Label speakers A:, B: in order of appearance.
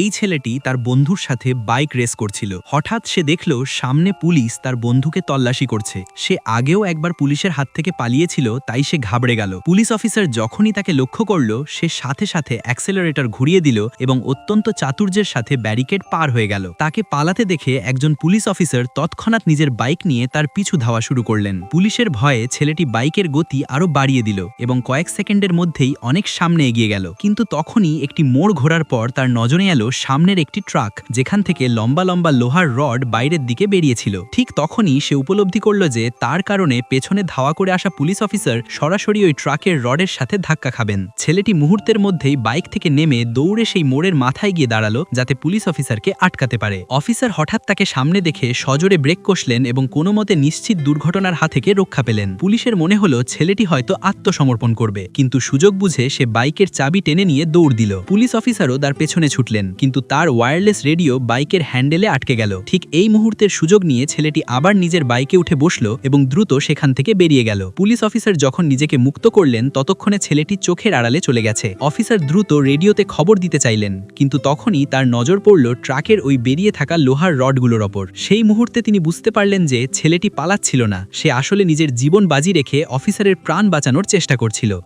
A: এই ছেলেটি তার বন্ধুর সাথে বাইক রেস করছিল। হঠাৎ সে দেখল সামনে পুলিশ তার বন্ধুকে তল্লাশি করছে। সে আগেও একবার পুলিশের হাত থেকে পালিয়েছিল, তাই সে ঘাবড়ে গেল। পুলিশ অফিসার যখনই তাকে লক্ষ্য করল, সে সাথে সাথে অ্যাক্সেলারেটর ঘুরিয়ে দিল এবং অত্যন্ত চাতুর্যের সাথে ব্যারিকেড পার হয়ে গেল। তাকে পালাতে দেখে একজন পুলিশ অফিসার তৎক্ষণাৎ নিজের বাইক নিয়ে তার পিছু ধাওয়া শুরু করলেন। পুলিশের ভয়ে ছেলেটি বাইকের গতি আরো বাড়িয়ে দিল এবং কয়েক সেকেন্ডের মধ্যেই অনেক সামনে এগিয়ে গেল। কিন্তু তখনই একটি মোড় ঘোরার পর তার নজরে এলো সামনের একটি ট্রাক, যেখান থেকে লম্বা লম্বা লোহার রড বাইরের দিকে বেরিয়েছিল। ঠিক তখনই সে উপলব্ধি করল যে তার কারণে পেছনে ধাওয়া করে আসা পুলিশ অফিসার সরাসরি ওই ট্রাকের রডের সাথে ধাক্কা খাবেন। ছেলেটি মুহূর্তের মধ্যেই বাইক থেকে নেমে দৌড়ে সেই মোড়ের মাথায় গিয়ে দাঁড়ালো, যাতে পুলিশ অফিসারকে আটকাতে পারে। অফিসার হঠাৎ তাকে সামনে দেখে সজোরে ব্রেক কষলেন এবং কোনো মতে নিশ্চিত দুর্ঘটনার হাত থেকে রক্ষা পেলেন। পুলিশের মনে হলো ছেলেটি হয়তো আত্মসমর্পণ করবে, কিন্তু সুযোগ বুঝে সে বাইকের চাবি টেনে নিয়ে দৌড় দিল। পুলিশ অফিসারও তার পেছনে ছুটলেন, কিন্তু তার ওয়্যারলেস রেডিও বাইকের হ্যান্ডেলে আটকে গেল। ঠিক এই মুহূর্তের সুযোগ নিয়ে ছেলেটি আবার নিজের বাইকে উঠে বসল এবং দ্রুত সেখান থেকে বেরিয়ে গেল। পুলিশ অফিসার যখন নিজেকে মুক্ত করলেন, ততক্ষণে ছেলেটি চোখের আড়ালে চলে গেছে। অফিসার দ্রুত রেডিওতে খবর দিতে চাইলেন, কিন্তু তখনই তার নজর পড়ল ট্রাকের ওই বেরিয়ে থাকা লোহার রডগুলোর ওপর। সেই মুহূর্তে তিনি বুঝতে পারলেন যে ছেলেটি পালাচ্ছিল না, সে আসলে নিজের জীবন বাজি রেখে অফিসারের প্রাণ বাঁচানোর চেষ্টা করছিল।